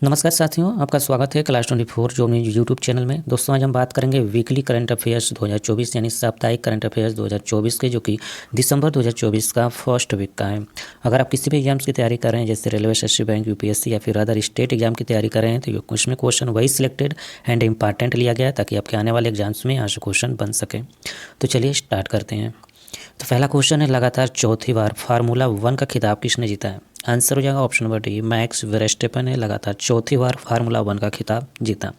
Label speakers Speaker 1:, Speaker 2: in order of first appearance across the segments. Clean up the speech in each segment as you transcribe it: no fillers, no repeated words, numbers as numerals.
Speaker 1: नमस्कार साथियों, आपका स्वागत है क्लास 24 जो अपनी यूट्यूब चैनल में। दोस्तों, आज हम बात करेंगे वीकली करंट अफेयर्स 2024 यानी साप्ताहिक करंट अफेयर्स 2024 के, जो कि दिसंबर 2024 का फर्स्ट वीक का है। अगर आप किसी भी एग्जाम्स की तैयारी कर रहे हैं, जैसे रेलवे, एसएससी, बैंक, यूपीएससी या फिर अदर स्टेट एग्जाम की तैयारी कर रहे हैं, तो इसमें क्वेश्चन वही सिलेक्टेड एंड इंपॉर्टेंट लिया गया है ताकि आपके आने वाले एग्जाम्स में यहाँ से क्वेश्चन बन सके। तो चलिए स्टार्ट करते हैं। तो पहला क्वेश्चन है, लगातार चौथी बार फार्मूला 1 का खिताब किसने जीता है? आंसर हो जाएगा option number D, max Verstappen ने लगातार चौथी बार फार्मूला 1 का खिताब जीता।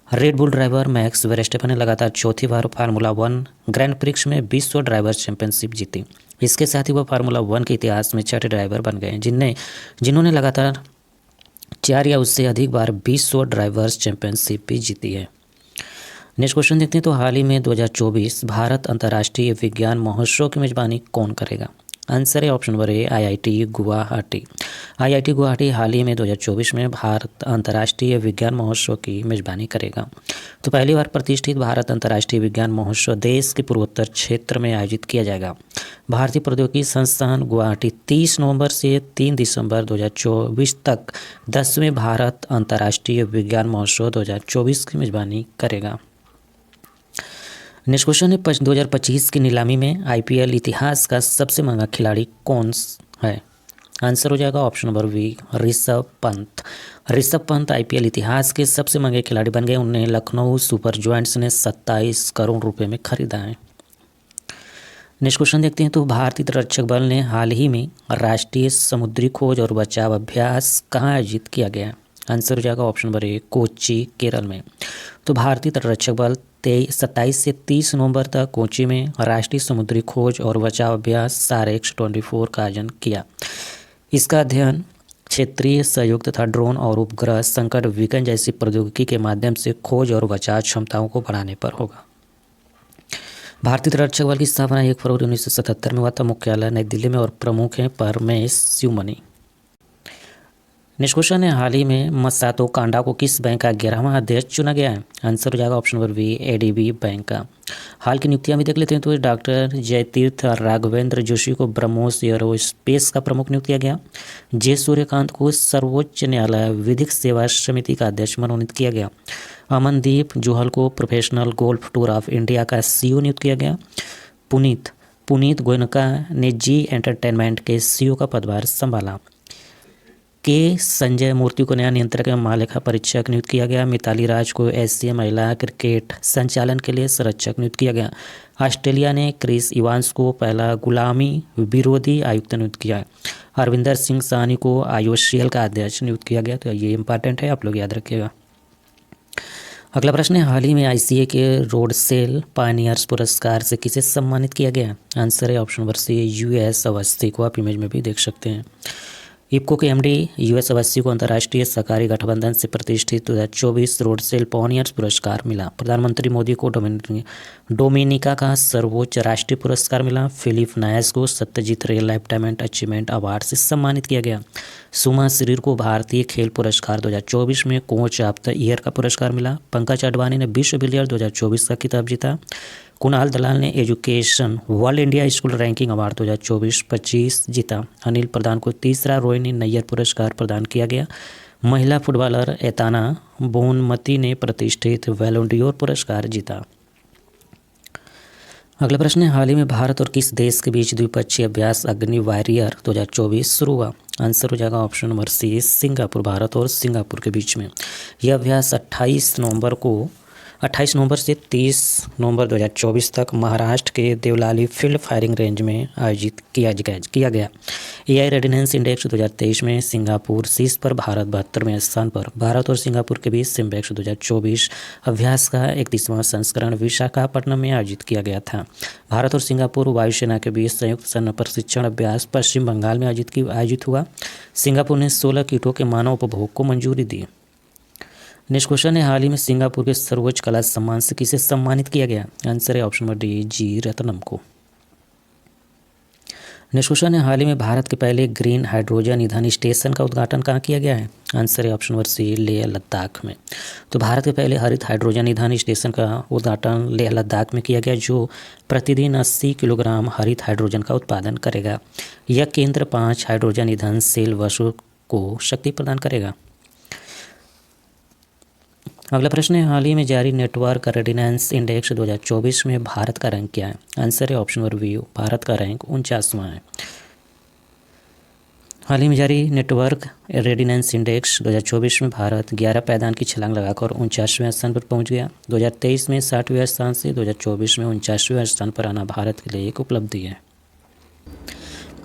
Speaker 1: Red bull driver max Verstappen ने लगातार चौथी बार फार्मूला 1 ग्रैंड प्रिक्स में विश्व ड्राइवर्स चैंपियनशिप जीती। इसके साथ ही वह फार्मूला 1 के इतिहास में छठे ड्राइवर बन गए जिन्होंने लगातार 4 या उससे अधिक बार विश्व ड्राइवर्स चैंपियनशिप भी जीती है। नेक्स्ट क्वेश्चन देखते हैं। तो हाल ही में 2024 भारत अंतर्राष्ट्रीय विज्ञान महोत्सव की मेजबानी कौन करेगा? आंसर है option number A, IIT Guwahati. IIT Guwahati हाल ही में 2024 में भारत अंतर्राष्ट्रीय विज्ञान महोत्सव की मेजबानी करेगा। तो पहली बार प्रतिष्ठित भारत अंतर्राष्ट्रीय विज्ञान महोत्सव देश के पूर्वोत्तर क्षेत्र में आयोजित किया जाएगा। भारतीय प्रौद्योगिकी संस्थान गुवाहाटी 30 नवंबर से 3 दिसंबर 2024 तक 10वें भारत अंतर्राष्ट्रीय विज्ञान महोत्सव 2024 की मेजबानी करेगा। नेक्स्ट क्वेश्चन है, 2025 की नीलामी में आईपीएल इतिहास का सबसे महंगा खिलाड़ी कौन है? आंसर हो जाएगा option number B, Rishabh Pant. Rishabh Pant IPL इतिहास के सबसे महंगे खिलाड़ी बन गए। उन्हें लखनऊ सुपर जायंट्स ने 27 करोड़ रुपए में खरीदा है। नेक्स्ट क्वेश्चन देखते हैं। तो भारतीय तटरक्षक बल ने हाल ही में राष्ट्रीय समुद्री खोज और बचाव अभ्यास कहाँ आयोजित किया गया? आंसर हो जाएगा ऑप्शन नंबर ए, कोच्चि केरल में। तो भारतीय तटरक्षक बल 27 से 30 नवंबर तक कोच्चि में राष्ट्रीय समुद्री खोज और बचाव अभ्यास SAR-X24 का आयोजन किया। इसका अध्ययन क्षेत्रीय सहयोग तथा ड्रोन और उपग्रह संकट विकन जैसी प्रौद्योगिकी के माध्यम से खोज और बचाव क्षमताओं को बढ़ाने पर होगा। भारतीय तटरक्षक बल की स्थापना 1 फरवरी 1977 में हुआ था। मुख्यालय नई दिल्ली में और प्रमुख हैं परमेश शिवमणि। नेक्स्ट क्वेश्चन है, हाल ही में मसातो कांडा को किस बैंक का 11वां अध्यक्ष चुना गया है? आंसर हो जाएगा option number B, ADB bank का। हाल की नियुक्तियां भी देख लेते हैं। तो डॉक्टर जयतीर्थ राघवेंद्र जोशी को ब्रह्मोस एयरोस्पेस का प्रमुख नियुक्त किया गया। जे सूर्यकांत को सर्वोच्च न्यायालय विधिक सेवा समिति का अध्यक्ष मनोनीत किया गया। अमनदीप जोहल को professional golf tour of India का सीईओ नियुक्त किया गया। पुनीत गोयनका ने जी एंटरटेनमेंट के सीईओ का पदभार संभाला। के संजय मूर्ति को नया नियंत्रक एवं महालेखा परीक्षक नियुक्त किया गया। मिताली राज को एशिया महिला क्रिकेट संचालन के लिए संरक्षक नियुक्त किया गया। ऑस्ट्रेलिया ने क्रिस इवांस को पहला गुलामी विरोधी आयुक्त नियुक्त किया। अरविंदर सिंह साहनी को आईओसीएल का अध्यक्ष नियुक्त किया गया। तो ये इंपॉर्टेंट है, आप लोग याद रखिएगा। अगला प्रश्न है, हाल ही में आईसीए के रोड सेल पायनियर्स पुरस्कार से किसे सम्मानित किया गया? आंसर है option number C, US Awasthi को। आप इमेज में भी देख सकते हैं। इफ्को के एमडी यूएस अवस्थी को अंतर्राष्ट्रीय सहकारी गठबंधन से प्रतिष्ठित 2024 रोड सेल पायनियर्स पुरस्कार मिला। प्रधानमंत्री मोदी को डोमिनिका का सर्वोच्च राष्ट्रीय पुरस्कार मिला। फिलिप नायस को सत्यजीत रे लाइफ टाइम अचीवमेंट अवार्ड से सम्मानित किया गया। सुमा श्रीर को भारतीय खेल पुरस्कार 2024 में कोच ऑफ द ईयर का पुरस्कार मिला। पंकज अडवाणी ने विश्व बिलियर्ड 2024 का खिताब जीता। कुणाल दलाल ने education world India school ranking award 2024-25 जीता। अनिल प्रधान को तीसरा रोहिणी नैयर पुरस्कार प्रदान किया गया। महिला फुटबॉलर एताना बोनमती ने प्रतिष्ठित वैलोंडियोर पुरस्कार जीता। अगला प्रश्न है, हाल ही में भारत और किस देश के बीच द्विपक्षीय अभ्यास अग्नि वॉरियर 2024 शुरू हुआ? आंसर हो जाएगा option number C, Singapore. Bharat और सिंगापुर के बीच में यह अभ्यास 28 नवंबर से 30 नवंबर 2024 तक महाराष्ट्र के देवलाली फील्ड फायरिंग रेंज में आयोजित किया गया। एआई रेडिनेंस इंडेक्स 2023 में सिंगापुर शीर्ष पर, भारत 72वें स्थान पर। भारत और सिंगापुर के बीच सिम्बेक्स 2024 अभ्यास का 31वां संस्करण विशाखापट्टनम में आयोजित किया गया था। भारत और सिंगापुर वायुसेना के बीच संयुक्त सैन्य प्रशिक्षण अभ्यास पश्चिम बंगाल में आयोजित हुआ। सिंगापुर ने 16 कीटों के मानव उपभोग को मंजूरी दी। नेक्स्ट क्वेश्चन है, हाल ही में सिंगापुर के सर्वोच्च कला सम्मान से किसे सम्मानित किया गया? आंसर है ऑप्शन नंबर डी, जी रत्नम को। नेक्स्ट क्वेश्चन है, हाल ही में भारत के पहले ग्रीन हाइड्रोजन ईंधन स्टेशन का उद्घाटन कहाँ किया गया है? आंसर है option number C, Leh Ladakh में। तो भारत के पहले हरित हाइड्रोजन ईंधन स्टेशन का उद्घाटन लेह लद्दाख में किया गया, जो प्रतिदिन 80 किलोग्राम हरित हाइड्रोजन का उत्पादन करेगा। यह केंद्र 5 हाइड्रोजन ईंधन सेल वर्षों को शक्ति प्रदान करेगा। अगला प्रश्न है, हाल ही में जारी नेटवर्क रेडिनेंस इंडेक्स 2024 में भारत का रैंक क्या है? आंसर है ऑप्शन नंबर बी, भारत का रैंक 49वां है। हाल ही में जारी नेटवर्क रेडिनेंस इंडेक्स 2024 में भारत 11 पायदान की छलांग लगाकर 49वें स्थान पर पहुंच गया। 2023 में 60वें स्थान से 2024 में 49वें स्थान पर आना भारत के लिए एक उपलब्धि है।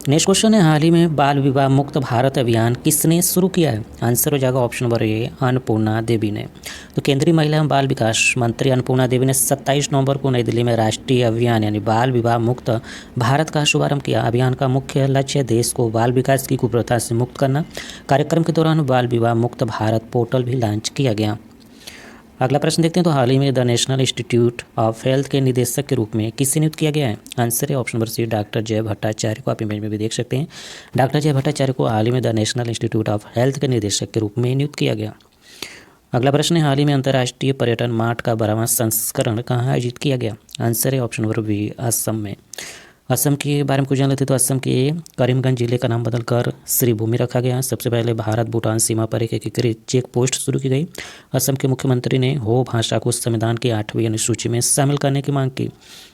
Speaker 1: नेक्स्ट क्वेश्चन है, हाल ही में बाल विवाह मुक्त भारत अभियान किसने शुरू किया है? आंसर हो जाएगा ऑप्शन नंबर ए, अन्नपूर्णा देवी ने। तो केंद्रीय महिला एवं बाल विकास मंत्री अन्नपूर्णा देवी ने 27 नवंबर को नई दिल्ली में राष्ट्रीय अभियान यानी बाल विवाह मुक्त भारत का शुभारंभ किया। अभियान का मुख्य लक्ष्य देश को बाल विकास की कुप्रथा से मुक्त करना। कार्यक्रम के दौरान बाल विवाह मुक्त भारत पोर्टल भी लॉन्च किया गया। अगला प्रश्न देखते हैं, तो हाल ही में the national institute of health के निदेशक के रूप में किसे नियुक्त किया गया है? आंसर है ऑप्शन नंबर सी, डॉक्टर जय भट्टाचार्य को। आप इमेज में भी देख सकते हैं, डॉक्टर जय भट्टाचार्य को हाल ही में the national institute of health के निदेशक के रूप में नियुक्त किया गया। अगला प्रश्न है, हाल ही में अंतर्राष्ट्रीय पर्यटन मार्ट का 12वां संस्करण कहाँ आयोजित किया गया? आंसर है ऑप्शन नंबर बी, असम में। असम के बारे में कुछ जान लेते हैं, तो असम के करीमगंज जिले का नाम बदलकर श्रीभूमि रखा गया। सबसे पहले भारत भूटान सीमा पर एक एकीकृत चेक पोस्ट शुरू की गई। असम के मुख्यमंत्री ने हो भाषा को संविधान की 8वीं अनुसूची में शामिल करने की मांग की।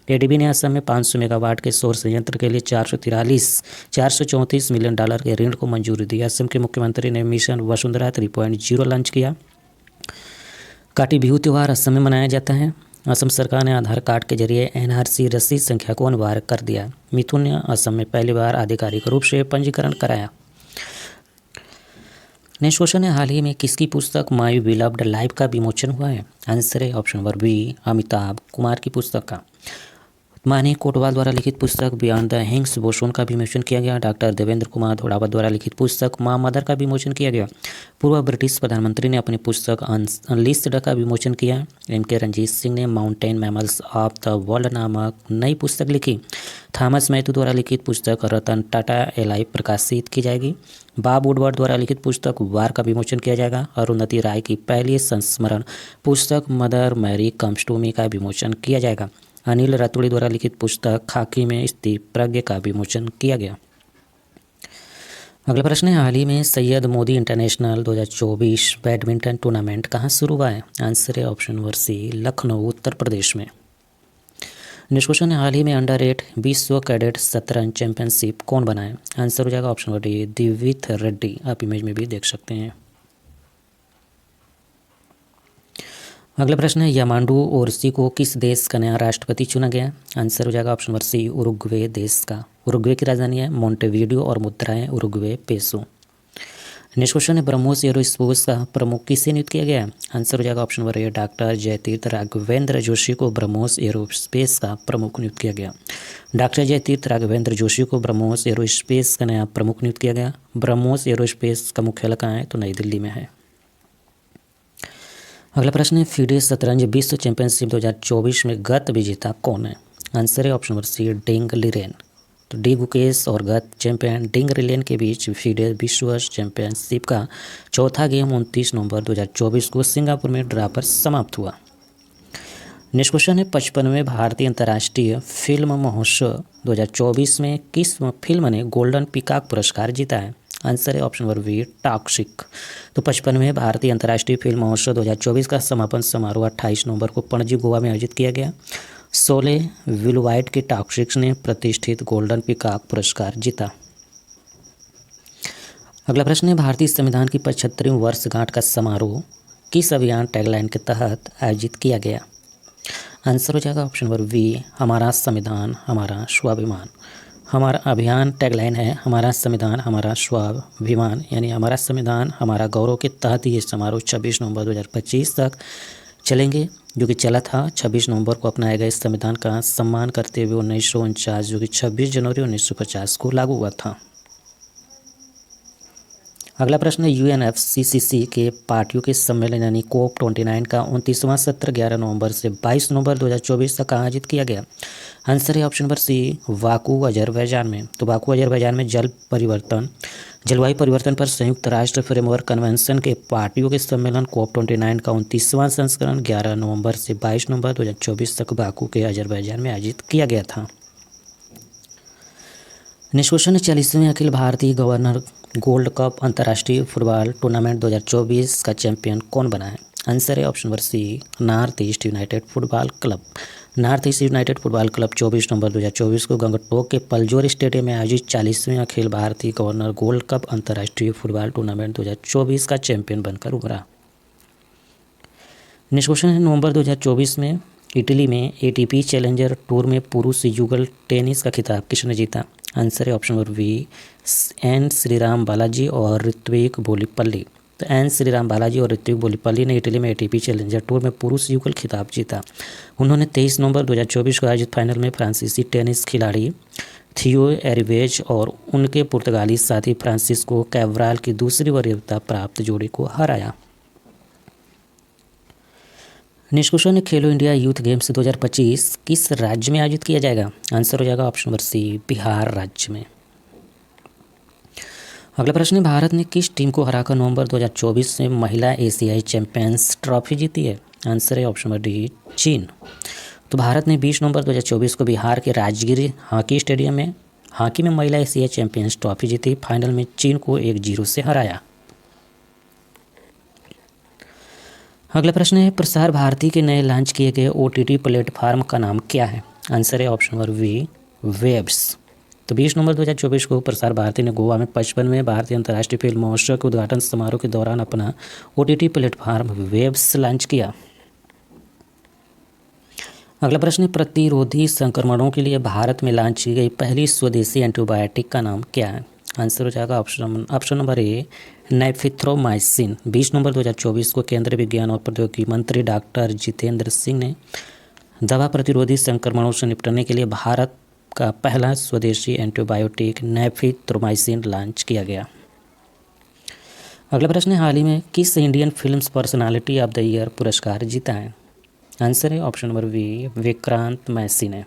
Speaker 1: एडीबी ने असम में 500 मेगावाट के सौर संयंत्र के लिए 434 मिलियन डॉलर के ऋण को मंजूरी दी। असम के मुख्यमंत्री ने मिशन वसुंधरा 3.0 लॉन्च किया। काटी बिहू त्यौहार असम में मनाया जाता है। असम सरकार ने आधार कार्ड के जरिए एनआरसी रसीद संख्या को अनिवार्य कर दिया। मिथुन ने असम में पहली बार आधिकारिक रूप से पंजीकरण कराया। नेक्स्ट क्वेश्चन है, हाल ही में किसकी पुस्तक माई बिलव्ड लाइफ का विमोचन हुआ है? आंसर है option number B, Amitabh Kumar की पुस्तक का। मानी कोटवाल द्वारा लिखित पुस्तक बियॉन्ड द हिंग्स बोसोन का विमोचन किया गया। डॉक्टर देवेंद्र कुमार धोड़ावत द्वारा लिखित पुस्तक माँ मदर का विमोचन किया गया। पूर्व ब्रिटिश प्रधानमंत्री ने अपनी पुस्तक अनलिस्टेड का विमोचन किया। एम.के. रंजीत सिंह ने mountain mammals of the world नामक नई पुस्तक लिखी। थॉमस मैथ्यू द्वारा लिखित पुस्तक रतन टाटा एलाइव प्रकाशित की जाएगी। बॉब वुडवर्ड द्वारा लिखित पुस्तक वार का विमोचन किया जाएगा। अरुंधति राय की पहली संस्मरण पुस्तक Mother Mary comes to me का विमोचन किया जाएगा। अनिल रतुड़ी द्वारा लिखित पुस्तक खाकी में स्थित प्रज्ञ का विमोचन किया गया। अगला प्रश्न है, हाल ही में Syed Modi international 2024 badminton tournament कहाँ शुरू हुआ है? आंसर है ऑप्शन नंबर सी, लखनऊ उत्तर प्रदेश में। नेक्स्ट क्वेश्चन है, हाल ही में अंडर-8 विश्व कैडेट शतरंज चैंपियनशिप कौन बना है? आंसर हो जाएगा ऑप्शन नंबर डी, दिविथ रेड्डी। आप इमेज में भी देख सकते हैं। अगला प्रश्न है, यामांडू ओरसी को किस देश का नया राष्ट्रपति चुना गया? आंसर हो जाएगा ऑप्शन नंबर सी, उरुग्वे देश का। उरुग्वे की राजधानी है मोंटेवीडियो और मुद्रा है उरुग्वे पेसो। नेक्स्ट क्वेश्चन है, ब्रह्मोस एरोस्पेस का प्रमुख किसे नियुक्त किया गया? आंसर हो जाएगा option number A, doctor Jayateerth Raghavendra Joshi को ब्रह्मोस एरोस्पेस का प्रमुख नियुक्त किया गया। डॉक्टर जयतीर्थ राघवेंद्र जोशी को ब्रह्मोस एरोस्पेस का नया प्रमुख नियुक्त किया गया। ब्रह्मोस एरोस्पेस का मुख्यालय कहाँ है? तो नई दिल्ली में है। अगला प्रश्न है, फीडे शतरंज विश्व चैंपियनशिप 2024 में गत विजेता कौन है? आंसर है ऑप्शन नंबर सी, डिंग लिरेन। तो डी गुकेश और गत चैंपियन डिंग लिरेन के बीच फीडे विश्व चैंपियनशिप का चौथा गेम 29 नवंबर 2024 को सिंगापुर में ड्रा पर समाप्त हुआ। नेक्स्ट क्वेश्चन है, 55वें भारतीय अंतर्राष्ट्रीय फिल्म महोत्सव 2024 में किस फिल्म ने गोल्डन पीकॉक पुरस्कार जीता है? आंसर है ऑप्शन नंबर बी, टॉक्सिक। तो 55वें भारतीय अंतर्राष्ट्रीय फिल्म महोत्सव 2024 का समापन समारोह 28 नवंबर को पणजी गोवा में आयोजित किया गया। शोले विलवाइट की टॉक्सिक ने प्रतिष्ठित गोल्डन पीकॉक पुरस्कार जीता। अगला प्रश्न है, भारतीय संविधान की 75वीं वर्षगांठ का समारोह किस अभियान टैगलाइन के तहत आयोजित किया गया? आंसर हो जाएगा ऑप्शन नंबर बी, हमारा संविधान हमारा स्वाभिमान। हमारा अभियान टैगलाइन है हमारा संविधान हमारा स्वाभिमान, यानी हमारा संविधान हमारा गौरव के तहत ये समारोह 26 नवंबर 2025 तक चलेंगे, जो कि चला था। 26 नवंबर को अपनाए गए संविधान का सम्मान करते हुए 1949 जो कि 26 जनवरी 1950 को लागू हुआ था। अगला प्रश्न है, यूएनएफसीसीसी के पार्टियों के सम्मेलन यानी COP29 का 29वां सत्र 11 नवंबर से 22 नवंबर 2024 तक आयोजित किया गया। आंसर है option number C, Baku Azerbaijan में। तो बाकू अजरबैजान में जलवायु परिवर्तन पर संयुक्त राष्ट्र फ्रेमवर्क कन्वेंशन के पार्टियों के सम्मेलन COP29 का 29वां संस्करण 11 नवंबर से 22 नवंबर 2024 तक बाकू के अजरबैजान में आयोजित किया गया था। नेक्स्ट क्वेश्चन है, 40वें अखिल भारतीय गवर्नर गोल्ड कप अंतर्राष्ट्रीय फुटबॉल टूर्नामेंट 2024 का चैंपियन कौन बना है? आंसर है option number C, North East United Football Club. North East United Football Club 24 नवंबर 2024 को गंगटोक के पलजोर स्टेडियम में आयोजित 40वें अखिल भारतीय गवर्नर गोल्ड कप अंतर्राष्ट्रीय फुटबॉल टूर्नामेंट 2024 का चैंपियन बनकर उभरा। नेक्स्ट क्वेश्चन है, नवंबर 2024 में इटली में एटीपी चैलेंजर टूर में पुरुष युगल टेनिस का खिताब किसने जीता? आंसर है option number B, N Sriram Balaji और ऋत्विक बोलीपल्ली। तो एन श्रीराम बालाजी और ऋत्विक बोलीपल्ली ने इटली में एटीपी चैलेंजर टूर में पुरुष युगल खिताब जीता। उन्होंने 23 नवंबर 2024 को आयोजित फाइनल में फ्रांसीसी टेनिस खिलाड़ी थियो एरिवेज और उनके पुर्तगाली साथी फ्रांसिस्को कैब्राल की दूसरी वरीयता प्राप्त जोड़ी को हराया। नेक्स्ट क्वेश्चन है, खेलो इंडिया यूथ गेम्स 2025 किस राज्य में आयोजित किया जाएगा? आंसर हो जाएगा ऑप्शन नंबर सी, बिहार राज्य में। अगला प्रश्न है, भारत ने किस टीम को हराकर नवंबर 2024 में महिला एशियाई चैंपियंस ट्रॉफी जीती है? आंसर है ऑप्शन नंबर डी, चीन। तो भारत ने 20 नवंबर 2024 को बिहार के राजगिर हॉकी स्टेडियम में हॉकी में महिला एशियाई चैंपियंस ट्रॉफी जीती। फाइनल में चीन को 1-0 से हराया। अगला प्रश्न है, प्रसार भारती के नए लॉन्च किए गए OTT प्लेटफार्म का नाम क्या है? आंसर है ऑप्शन नंबर वी, वेब्स। तो 20 नवंबर 2024 को प्रसार भारती ने गोवा में 55वें भारतीय अंतर्राष्ट्रीय फिल्म महोत्सव के उद्घाटन समारोह के दौरान अपना OTT प्लेटफार्म वेब्स लॉन्च किया। अगला प्रश्न है, प्रतिरोधी संक्रमणों के लिए भारत में लॉन्च की गई पहली स्वदेशी एंटीबायोटिक का नाम क्या है? आंसर हो जाएगा ऑप्शन नंबर ए, नेफिथ्रोमाइसिन। 20 नवंबर 2024 को केंद्रीय विज्ञान और प्रौद्योगिकी मंत्री डॉक्टर जितेंद्र सिंह ने दवा प्रतिरोधी संक्रमणों से निपटने के लिए भारत का पहला स्वदेशी एंटीबायोटिक नेफिथ्रोमाइसिन लॉन्च किया गया। अगला प्रश्न है, हाल ही में किस Indian films personality of the year पुरस्कार जीता है? आंसर है option number B, Vikrant Massey ने।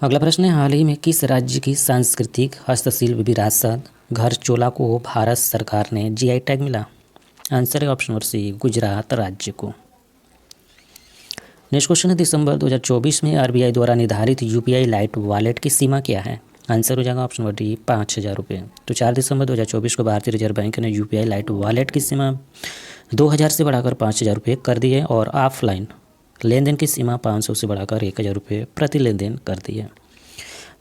Speaker 1: अगला प्रश्न है, हाल ही में किस राज्य की सांस्कृतिक हस्तशिल्प विरासत घरचोला को भारत सरकार ने GI टैग मिला? आंसर है ऑप्शन नंबर सी, गुजरात राज्य को। नेक्स्ट क्वेश्चन है, दिसंबर 2024 में RBI द्वारा निर्धारित UPI लाइट वॉलेट की सीमा क्या है? आंसर हो जाएगा ऑप्शन नंबर डी, 5,000 रुपये। तो 4 दिसंबर 2024 को भारतीय रिजर्व बैंक ने UPI लाइट वॉलेट की सीमा 2,000 से बढ़ाकर 5,000 रुपये कर दी है और ऑफलाइन लेनदेन की सीमा 500 से बढ़ाकर 1,000 रुपये प्रति लेनदेन कर दी है।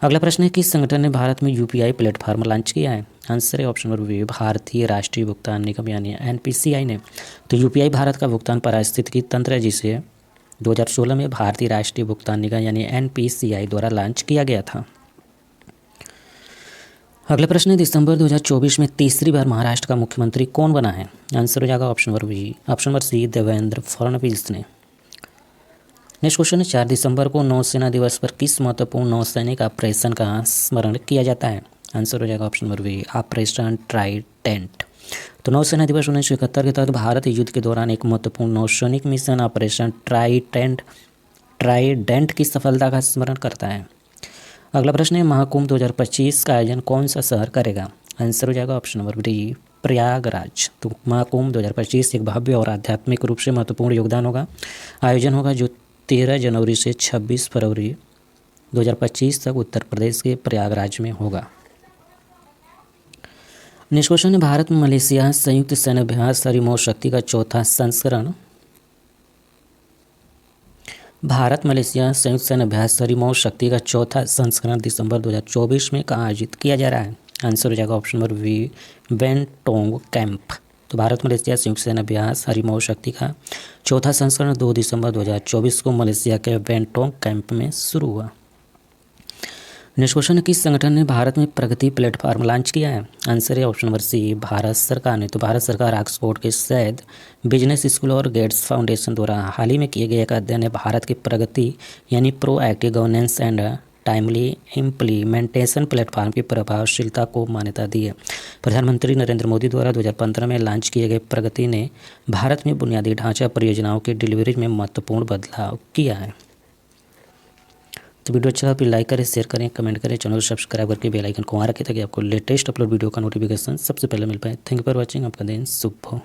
Speaker 1: अगला प्रश्न है, किस संगठन ने भारत में UPI प्लेटफॉर्म लॉन्च किया है? आंसर है ऑप्शन नंबर बी, भारतीय राष्ट्रीय भुगतान निगम यानी NPCI ने। तो UPI भारत का भुगतान पारिस्थितिकी तंत्र है जिसे 2016 में भारतीय राष्ट्रीय भुगतान निगम यानी NPCI द्वारा लॉन्च किया गया था। अगला प्रश्न है, दिसंबर 2024 में तीसरी बार महाराष्ट्र का मुख्यमंत्री कौन बना है? आंसर हो जाएगा option number C, Devendra Fadnavis ने। नेक्स्ट क्वेश्चन है, 4 दिसंबर को नौसेना दिवस पर किस महत्वपूर्ण नौसैनिक ऑपरेशन का स्मरण किया जाता है? आंसर हो जाएगा option number B, operation Trident. तो नौसेना दिवस 1971 के तहत भारत युद्ध के दौरान एक महत्वपूर्ण नौसैनिक मिशन ऑपरेशन ट्राइडेंट की सफलता का स्मरण करता है। अगला प्रश्न है, महाकुंभ 2025 का आयोजन कौन सा शहर करेगा? आंसर हो जाएगा ऑप्शन नंबर डी, प्रयागराज। तो महाकुंभ 2025 एक भव्य और आध्यात्मिक रूप से महत्वपूर्ण योगदान होगा आयोजन होगा जो 13 जनवरी से 26 फरवरी 2025 तक उत्तर प्रदेश के प्रयागराज में होगा। नेक्स्ट क्वेश्चन है, भारत में मलेशिया संयुक्त सैन्य अभ्यास रिमोट शक्ति का चौथा संस्करण भारत मलेशिया संयुक्त सैन्य अभ्यास रिमोट शक्ति का चौथा संस्करण दिसंबर 2024 में कहाँ आयोजित किया जा रहा है? आंसर हो जाएगा option number B, Bentong camp. तो भारत मलेशिया संयुक्त सैन्य अभ्यास रिमोट शक्ति का चौथा संस्करण 2 दिसंबर 2024 को मलेशिया के बेंटोंग कैंप में शुरू हुआ। नेक्स्ट क्वेश्चन है, किस संगठन ने भारत में प्रगति प्लेटफॉर्म लॉन्च किया है? आंसर है ऑप्शन नंबर सी, भारत सरकार ने। तो भारत सरकार ऑक्सफोर्ड के सैद बिजनेस स्कूल और गेट्स फाउंडेशन द्वारा हाल ही में किए गए एक अध्ययन ने भारत की प्रगति यानी proactive governance and timely implementation platform की प्रभावशीलता को मान्यता दी है। प्रधानमंत्री नरेंद्र मोदी द्वारा 2015 में लॉन्च किए गए प्रगति ने भारत में बुनियादी ढांचा परियोजनाओं की डिलीवरी में महत्वपूर्ण बदलाव किया है। तो वीडियो अच्छा लगा तो लाइक करें, शेयर करें, कमेंट करें, चैनल को सब्सक्राइब करके बेल आइकन को ऑन रखें ताकि आपको लेटेस्ट अपलोड वीडियो का नोटिफिकेशन सबसे पहले मिल पाए। Thank you for watching. आपका दिन शुभ हो।